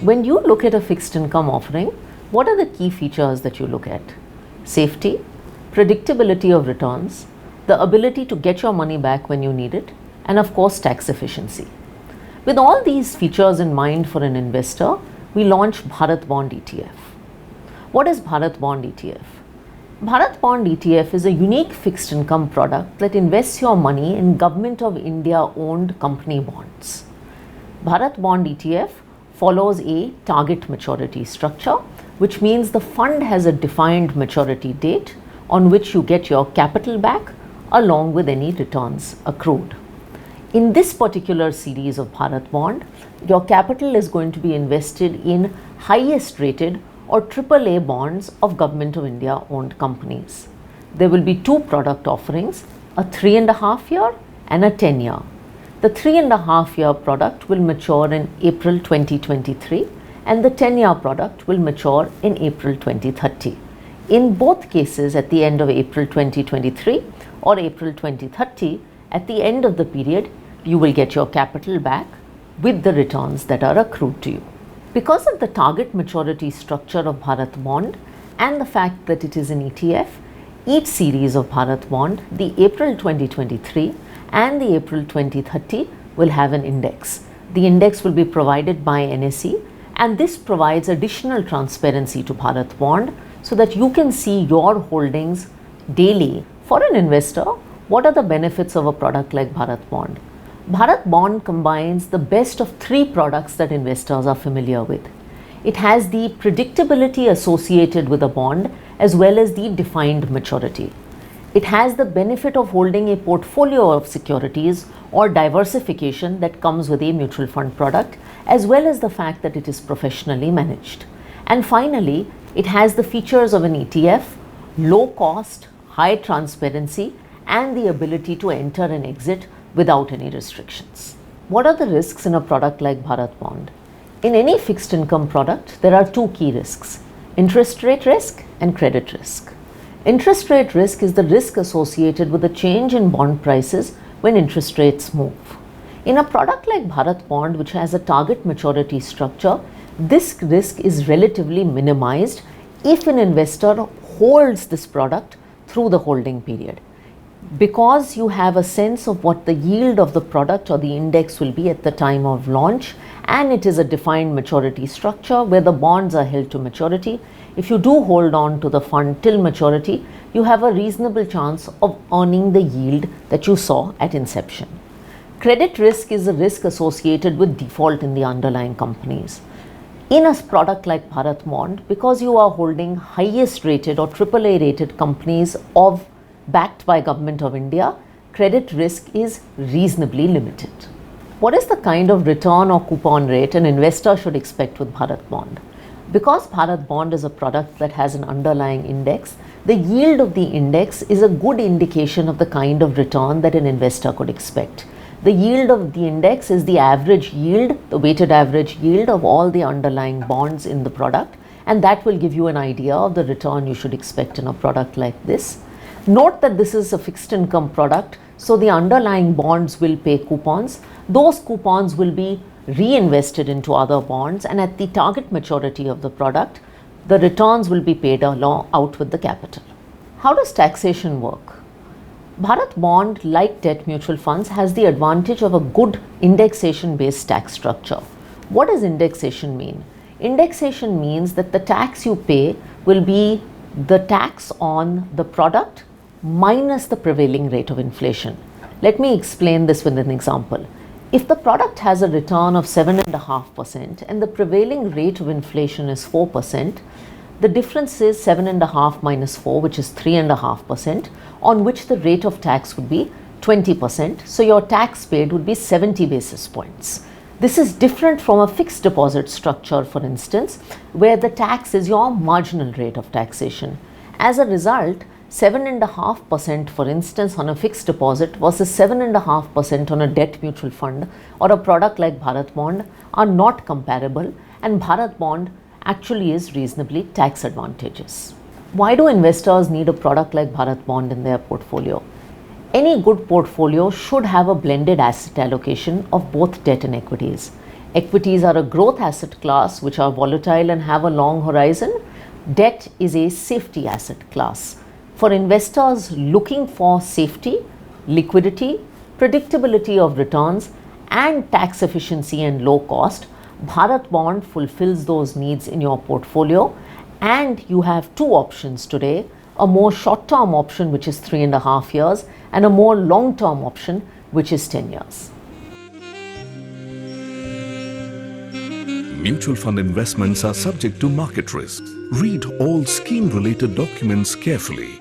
When you look at a fixed income offering, what are the key features that you look at? Safety, predictability of returns, the ability to get your money back when you need it, and of course tax efficiency. With all these features in mind for an investor, we launched Bharat Bond ETF. What is Bharat Bond ETF? Bharat Bond ETF is a unique fixed income product that invests your money in Government of India owned company bonds. Bharat Bond ETF follows a target maturity structure, which means the fund has a defined maturity date on which you get your capital back along with any returns accrued. In this particular series of Bharat Bond, your capital is going to be invested in highest rated or AAA bonds of Government of India owned companies. There will be two product offerings, a 3.5 year and a 10 year. The 3.5 year product will mature in April 2023 and the 10 year product will mature in April 2030. In both cases, at the end of April 2023 or April 2030, at the end of the period, you will get your capital back with the returns that are accrued to you. Because of the target maturity structure of Bharat Bond and the fact that it is an ETF, each series of Bharat Bond, the April 2023 and the April 2030 will have an index. The index will be provided by NSE, and this provides additional transparency to Bharat Bond so that you can see your holdings daily. For an investor, what are the benefits of a product like Bharat Bond? Bharat Bond combines the best of three products that investors are familiar with. It has the predictability associated with a bond as well as the defined maturity. It has the benefit of holding a portfolio of securities or diversification that comes with a mutual fund product, as well as the fact that it is professionally managed. And finally, it has the features of an ETF, low cost, high transparency, and the ability to enter and exit without any restrictions. What are the risks in a product like Bharat Bond? In any fixed income product, there are two key risks: interest rate risk and credit risk. Interest rate risk is the risk associated with the change in bond prices when interest rates move. In a product like Bharat Bond, which has a target maturity structure, this risk is relatively minimized if an investor holds this product through the holding period, because you have a sense of what the yield of the product or the index will be at the time of launch, and it is a defined maturity structure where the bonds are held to maturity. If you do hold on to the fund till maturity, you have a reasonable chance of earning the yield that you saw at inception. Credit risk is a risk associated with default in the underlying companies. In a product like Bharat Bond, because you are holding highest rated or AAA rated companies backed by Government of India, credit risk is reasonably limited. What is the kind of return or coupon rate an investor should expect with Bharat Bond? Because Bharat Bond is a product that has an underlying index, the yield of the index is a good indication of the kind of return that an investor could expect. The yield of the index is the average yield, the weighted average yield of all the underlying bonds in the product, and that will give you an idea of the return you should expect in a product like this. Note that this is a fixed income product, so the underlying bonds will pay coupons. Those coupons will be reinvested into other bonds, and at the target maturity of the product, the returns will be paid out with the capital. How does taxation work? Bharat Bond, like debt mutual funds, has the advantage of a good indexation-based tax structure. What does indexation mean? Indexation means that the tax you pay will be the tax on the product minus the prevailing rate of inflation. Let me explain this with an example. If the product has a return of 7.5% and the prevailing rate of inflation is 4%, the difference is 7.5 minus 4, which is 3.5%, on which the rate of tax would be 20%. So your tax paid would be 70 basis points. This is different from a fixed deposit structure, for instance, where the tax is your marginal rate of taxation. As a result, 7.5% for instance on a fixed deposit versus 7.5% on a debt mutual fund or a product like Bharat Bond are not comparable, and Bharat Bond actually is reasonably tax advantageous. Why do investors need a product like Bharat Bond in their portfolio? Any good portfolio should have a blended asset allocation of both debt and equities. Equities are a growth asset class which are volatile and have a long horizon. Debt is a safety asset class. For investors looking for safety, liquidity, predictability of returns, and tax efficiency and low cost, Bharat Bond fulfills those needs in your portfolio. And you have two options today: a more short-term option, which is 3.5 years, and a more long-term option, which is 10 years. Mutual fund investments are subject to market risks. Read all scheme-related documents carefully.